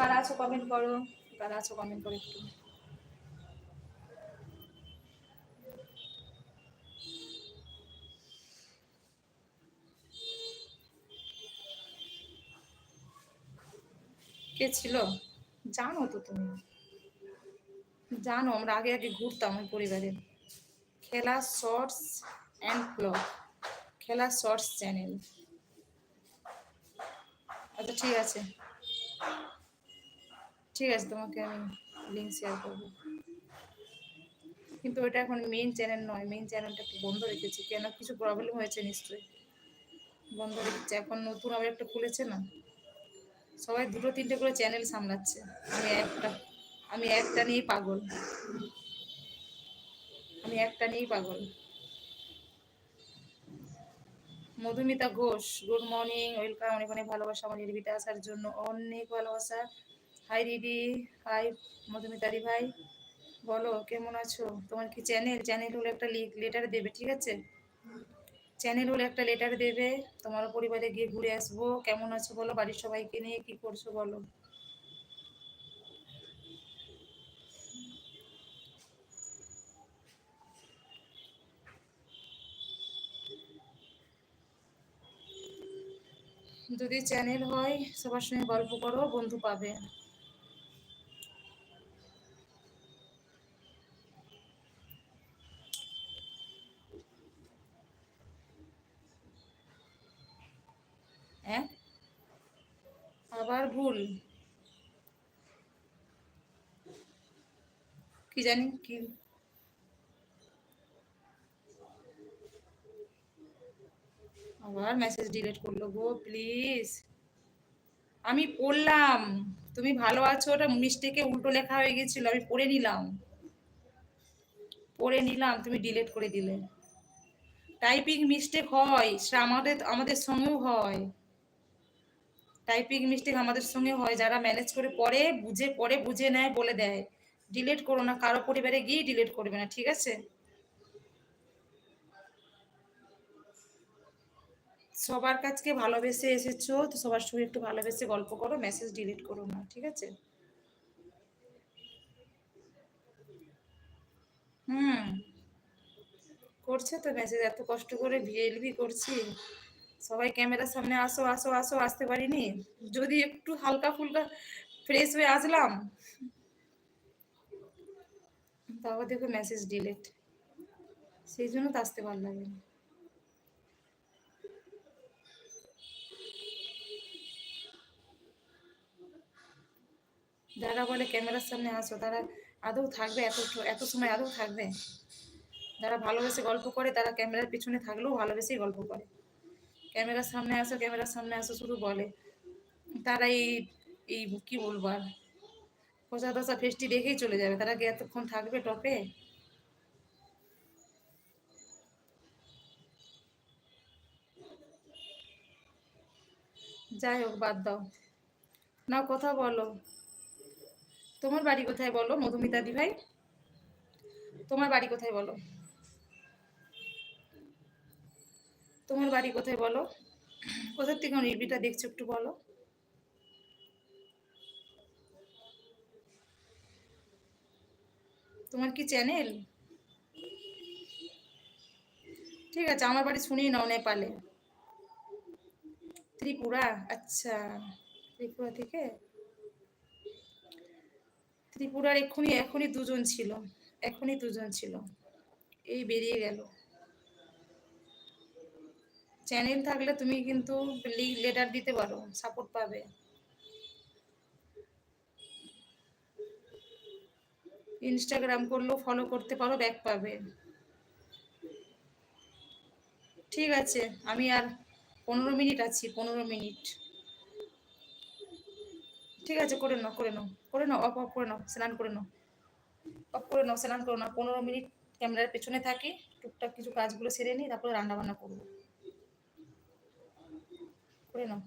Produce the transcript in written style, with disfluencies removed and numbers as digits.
কারা আছো কমেন্ট করো, কারা আছো কমেন্ট করো একটু। কে ছিল জানো তো তুমি, জানো আমরা আগে আগে ঘুরতাম ওই পরিবারে। খেলা শর্টস অ্যান্ড ব্লগ, খেলা শর্টস চ্যানেল। আচ্ছা ঠিক আছে, ঠিক আছে, তোমাকে আমি লিঙ্ক শেয়ার করবো। কিন্তু ওটা এখন মেইন চ্যানেল নয়, মেইন চ্যানেলটা একটু বন্ধ রেখেছি, কেন কিছু প্রবলেম হয়েছে নিশ্চয়ই, বন্ধ রেখেছি। এখন নতুন আবার একটা খুলেছে না, সবাই দুটো তিনটে করে চ্যানেল সামলাচ্ছে, আমি একটা, আমি একটা নিয়েই পাগল, আমি একটা নিয়েই পাগল। Madhumita Ghosh, good morning, welcome, অনেক অনেক ভালোবাসা আমার রিভিতে আসার জন্য, অনেক ভালোবাসা। হাই দিদি, হাই মধুমিতারি ভাই, বলো কেমন আছো? তোমার কি চ্যানেল, চ্যানেল হলে একটা লেটার দেবে, ঠিক আছে? চ্যানেল হলে একটা লেটার দেবে, তোমার পরিবারে গিয়ে ঘুরে আসবো। কেমন আছো বলো, বাড়ির সবাইকে নিয়ে কি করছো বলো। যদি চ্যানেল হয় সবার সঙ্গে গল্প করো, বন্ধু পাবে। হ্যাঁ, আবার ভুল, কি জানি কি। আবার মেসেজ ডিলিট করলো গো, প্লিজ। আমি পড়লাম, তুমি ভালো আছো, ওটা মিস্টেকে উল্টো লেখা হয়ে গেছিল, আমি পড়ে নিলাম, পড়ে নিলাম, তুমি ডিলিট করে দিলে। টাইপিং মিস্টেক হয়, সে আমাদের আমাদের সঙ্গেও হয়, টাইপিং মিস্টেক আমাদের সঙ্গে হয়, যারা ম্যানেজ করে পড়ে বুঝে নেয় বলে দেয়। ডিলিট করো না, কারো পরিবারে গিয়ে ডিলিট করবে না, ঠিক আছে? সবার কাছকে ভালোবেসে এসেছো তো, সবার সঙ্গে একটু ভালোবেসে গল্প করো, মেসেজ ডিলিট করো না, ঠিক আছে? হুম, করছে তো মেসেজ, এত কষ্ট করে ভিএলভি করছি, সবাই ক্যামেরার সামনে আসো আসো আসো, আসতে পারিনি। যদি একটু হালকা ফুলকা ফ্রেশ হয়ে আসলাম, তারপর দেখো মেসেজ ডিলিট, সেই জন্য তো আসতে ভালো লাগে না। যারা বলে ক্যামেরার সামনে আসো, তারা আদৌ থাকবে এত, এত সময় আদৌ থাকবে? যারা ভালোবেসে গল্প করে তারা ক্যামেরার পিছনে থাকলেও ভালোবেসেই গল্প করে। ক্যামেরার সামনে আসো, ক্যামেরার সামনে আসো শুধু বলে, তারা এই এই কি বলবো আর, খোঁচা দশা ফেস্টি রেখেই চলে যাবে, তারা কি এতক্ষণ থাকবে টপে? যাই হোক, বাদ দাও, না কথা বলো। তোমার বাড়ি কোথায় বলো মধুমিতা দি ভাই, তোমার বাড়ি কোথায় বলো, তোমার বাড়ি কোথায় বলো, কোথার থেকে নির্বিটা দেখছো একটু বলো। তোমার কি চ্যানেল? ঠিক আছে, আমার বাড়ি শুনিয়ে নাও, নেপালে। ত্রিপুরা, আচ্ছা, ত্রিপুরা থেকে। ত্রিপুরার এক্ষুনি এখনই দুজন ছিল, এখনই দুজন ছিল, এই বেরিয়ে গেল। চ্যানেল থাকলে তুমি কিন্তু লেটার দিতে পারো, সাপোর্ট পাবে। ইনস্টাগ্রাম করলেও ফলো করতে পারো, ব্যাক পাবে। ঠিক আছে, আমি আর 15 মিনিট আছি, 15 মিনিট। ঠিক আছে, করে নাও করে নাও, করে নাও, অফ অফ করে নাও, স্নান করে নাও, অফ করে নাও, স্নান করো না, 15 মিনিট ক্যামেরার পেছনে থাকি, টুকটাক কিছু কাজগুলো সেরে নিই, তারপরে রান্না বান্না করবো, করে নাও।